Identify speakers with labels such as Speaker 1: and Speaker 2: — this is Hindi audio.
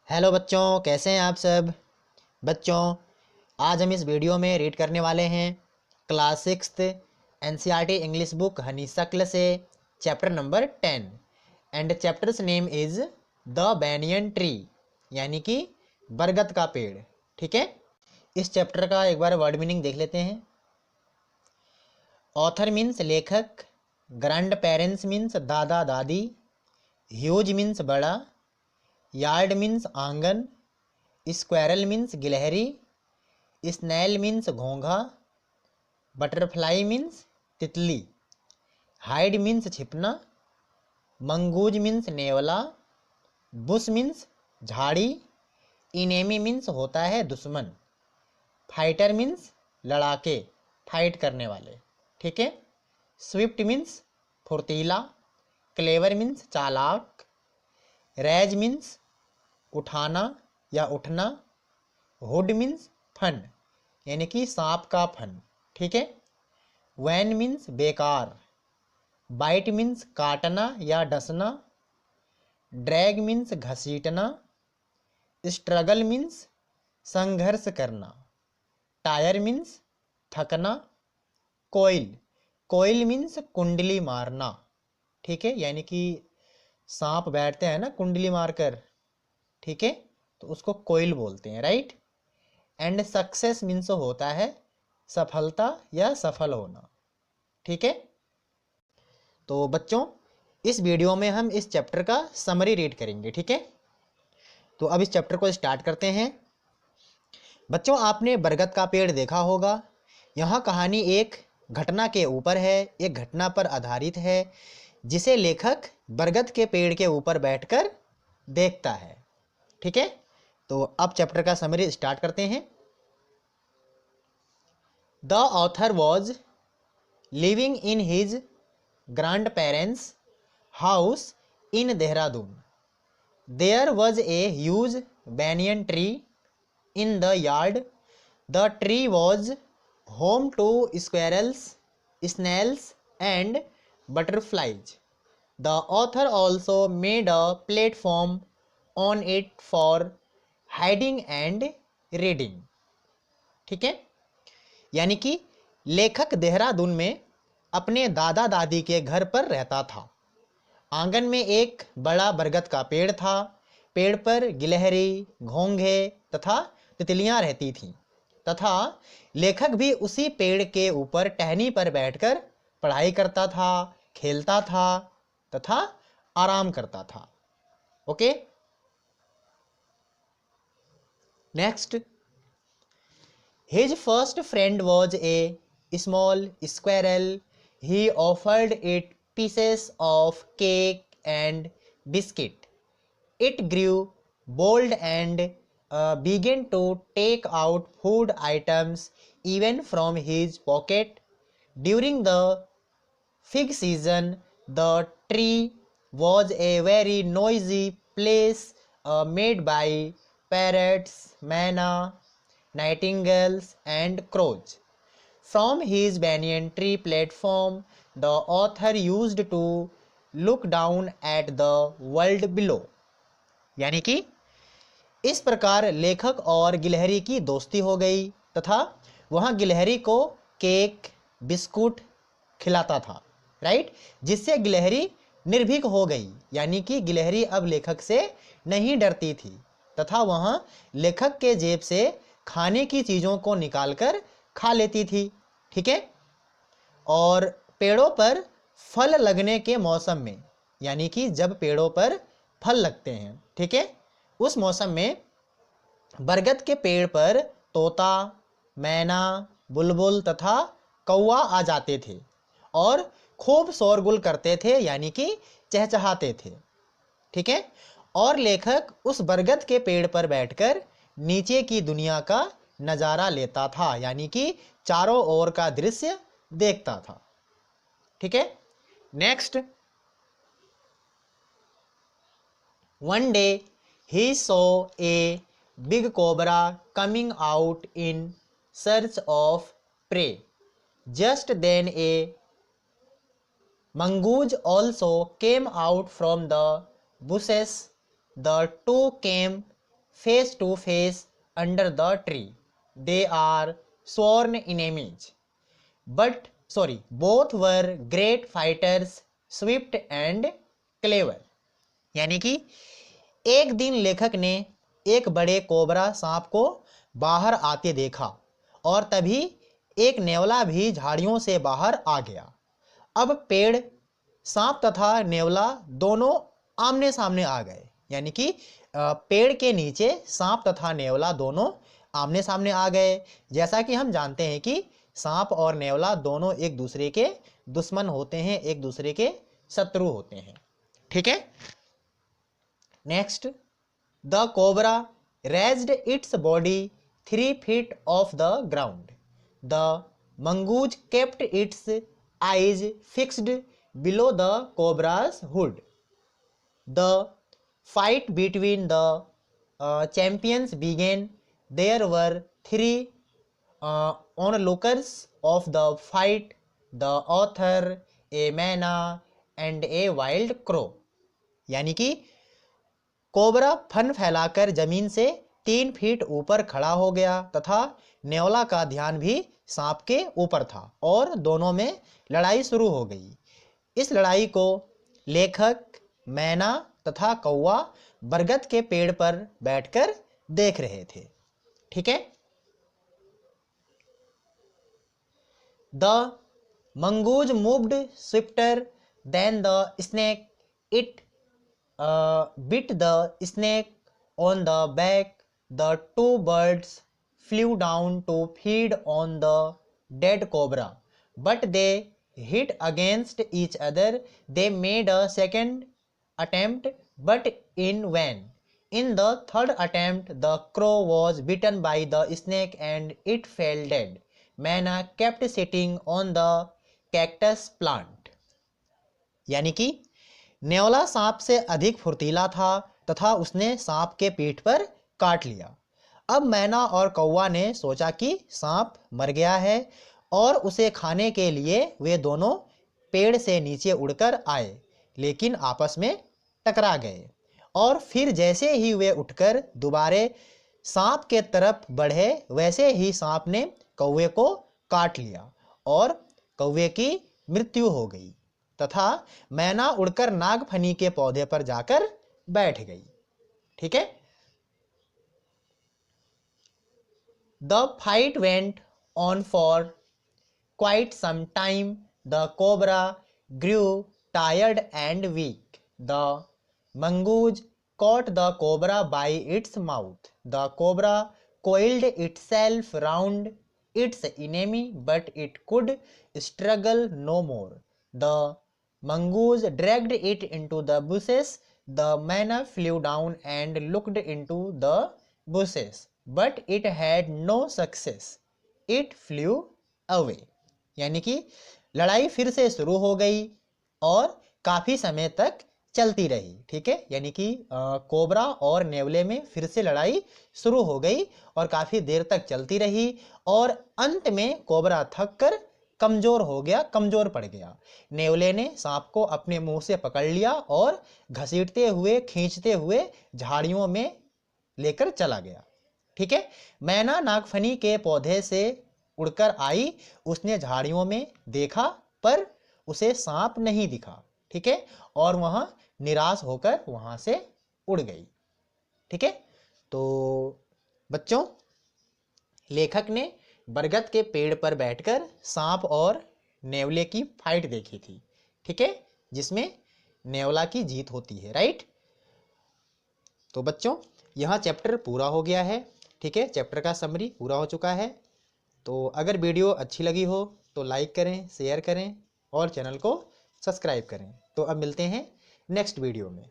Speaker 1: हेलो बच्चों, कैसे हैं आप सब। बच्चों, आज हम इस वीडियो में रीड करने वाले हैं class 6 NCERT English book Honey शक्ल से chapter number 10 and chapters name is the banyan tree, यानी कि बरगद का पेड़। ठीक है, इस चैप्टर का एक बार वर्ड मीनिंग देख लेते हैं। ऑथर मीन्स लेखक, ग्रैंड पेरेंट्स मीन्स दादा दादी, ह्यूज मीन्स बड़ा, यार्ड मीन्स आंगन, स्क्वायरल मीन्स गिलहरी, स्नैल मीन्स घोंघा, बटरफ्लाई मीन्स तितली, हाइड मीन्स छिपना, मंगूज मीन्स नेवला, बुश मीन्स झाड़ी, इनेमी मीन्स होता है दुश्मन, फाइटर मीन्स लड़ाके, फाइट करने वाले। ठीक है, स्विफ्ट मीन्स फुर्तीला, क्लेवर मीन्स चालाक, रैज मीन्स उठाना या उठना, हुड मीन्स फन, यानी कि सांप का फन। ठीक है, वैन मीन्स बेकार, बाइट मीन्स काटना या डसना, ड्रैग मीन्स घसीटना, स्ट्रगल मीन्स संघर्ष करना, टायर मीन्स थकना, कोइल, कोइल मीन्स कुंडली मारना। ठीक है, यानी कि सांप बैठते हैं ना कुंडली मारकर, ठीक है, तो उसको कोइल बोलते हैं, राइट। एंड सक्सेस मीन्स होता है सफलता या सफल होना। ठीक है, तो बच्चों इस वीडियो में हम इस चैप्टर का समरी रीड करेंगे। ठीक है, तो अब इस चैप्टर को स्टार्ट करते हैं। बच्चों, आपने बरगद का पेड़ देखा होगा। यह कहानी एक घटना के ऊपर है, एक घटना पर आधारित है जिसे लेखक बरगद के पेड़ के ऊपर बैठकर देखता है। ठीक है, तो अब चैप्टर का समरी स्टार्ट करते हैं। The author was living in his grandparents' house in Dehradun. There was a huge banyan tree in the yard. The tree was home to squirrels, snails, and butterflies. The author also made a platform on it for hiding and reading. ठीक है, यानी कि लेखक देहरादून में अपने दादा दादी के घर पर रहता था। आंगन में एक बड़ा बरगद का पेड़ था। पेड़ पर गिलहरी, घोंघे तथा तितलियां रहती थीं तथा लेखक भी उसी पेड़ के ऊपर टहनी पर बैठकर पढ़ाई करता था, खेलता था तथा आराम करता था। Okay, next. His first friend was a small squirrel. He offered it pieces of cake and biscuit. It grew bold and began to take out food items even from his pocket. During the fig season, the tree was a very noisy place made by parrots, manna, nightingales, and crows. From his banyan tree platform, the author used to look down at the world below. यानी कि इस प्रकार लेखक और गिलहरी की दोस्ती हो गई तथा वह गिलहरी को केक, बिस्कुट खिलाता था, राइट, जिससे गिलहरी निर्भीक हो गई। यानी कि गिलहरी अब लेखक से नहीं डरती थी तथा वह लेखक के जेब से खाने की चीज़ों को निकालकर खा लेती थी। ठीक है, और पेड़ों पर फल लगने के मौसम में, यानी कि जब पेड़ों पर फल लगते हैं, ठीक है, उस मौसम में बरगद के पेड़ पर तोता, मैना, बुलबुल तथा कौवा आ जाते थे और खूब शोरगुल करते थे, यानी कि चहचहाते थे। ठीक है, और लेखक उस बरगद के पेड़ पर बैठकर नीचे की दुनिया का नज़ारा लेता था, यानी कि चारों ओर का दृश्य देखता था। ठीक है, next. One day he saw a big cobra coming out in search of prey. Just then a mongoose also came out from the bushes. The two came face to face under the tree. They are sworn enemies. Both were great fighters, swift and clever. यानी कि एक दिन लेखक ने एक बड़े कोबरा सांप को बाहर आते देखा और तभी एक नेवला भी झाड़ियों से बाहर आ गया। अब पेड़, सांप तथा नेवला दोनों आमने सामने आ गए। यानी कि पेड़ के नीचे सांप तथा नेवला दोनों आमने सामने आ गए। जैसा कि हम जानते हैं कि सांप और नेवला दोनों एक दूसरे के दुश्मन होते हैं, एक दूसरे के शत्रु होते हैं। ठीक है। Next, the cobra raised its body 3 feet off the ground. The mongoose kept its eyes fixed below the cobra's hood. The fight between the champions began. There were 3 onlookers of the fight: the author, a मैना and a wild crow. यानी कि कोबरा फन फैलाकर जमीन से 3 फीट ऊपर खड़ा हो गया तथा नेवला का ध्यान भी सांप के ऊपर था और दोनों में लड़ाई शुरू हो गई। इस लड़ाई को लेखक, मैना तथा कौवा बरगद के पेड़ पर बैठकर देख रहे थे। ठीक है। The mongoose moved swifter than the snake. It bit the snake on the back. The 2 birds flew down to feed on the dead cobra, but they hit against each other. They made a second attempt, but in vain. In the third attempt, the crow was bitten by the snake and it fell dead. मैना kept sitting on the cactus plant. यानी कि नेवला सांप से अधिक फुर्तीला था तथा उसने सांप के पीठ पर काट लिया। अब मैना और कौवा ने सोचा कि सांप मर गया है और उसे खाने के लिए वे दोनों पेड़ से नीचे उड़कर आए, लेकिन आपस में टकरा गए और फिर जैसे ही वे उठकर दोबारे सांप के तरफ बढ़े वैसे ही सांप ने कौवे को काट लिया और कौवे की मृत्यु हो गई तथा मैना उड़कर नागफनी के पौधे पर जाकर बैठ गई। ठीक है। The fight went on for quite some time. The cobra grew tired and weak. The mongoose caught the cobra by its mouth. The cobra coiled itself round its enemy, but it could struggle no more. The mongoose dragged it into the bushes. The मैना flew down and looked into the bushes, but it had no success. It flew away. यानी कि लड़ाई फिर से शुरू हो गई और काफ़ी समय तक चलती रही। ठीक है। यानी कि कोबरा और नेवले में फिर से लड़ाई शुरू हो गई और काफ़ी देर तक चलती रही और अंत में कोबरा थक कर कमज़ोर हो गया, कमज़ोर पड़ गया। नेवले ने सांप को अपने मुंह से पकड़ लिया और घसीटते हुए खींचते हुए झाड़ियों में लेकर चला गया। ठीक है। मैना नागफनी के पौधे से उड़कर आई। उसने झाड़ियों में देखा पर उसे सांप नहीं दिखा। ठीक है। और वह निराश होकर वहां से उड़ गई। ठीक है। तो बच्चों, लेखक ने बरगद के पेड़ पर बैठकर सांप और नेवले की फाइट देखी थी। ठीक है। जिसमें नेवला की जीत होती है। राइट। तो बच्चों, यह चैप्टर पूरा हो गया है। ठीक है। चैप्टर का समरी पूरा हो चुका है। तो अगर वीडियो अच्छी लगी हो तो लाइक करें, शेयर करें और चैनल को सब्सक्राइब करें। तो अब मिलते हैं नेक्स्ट वीडियो में।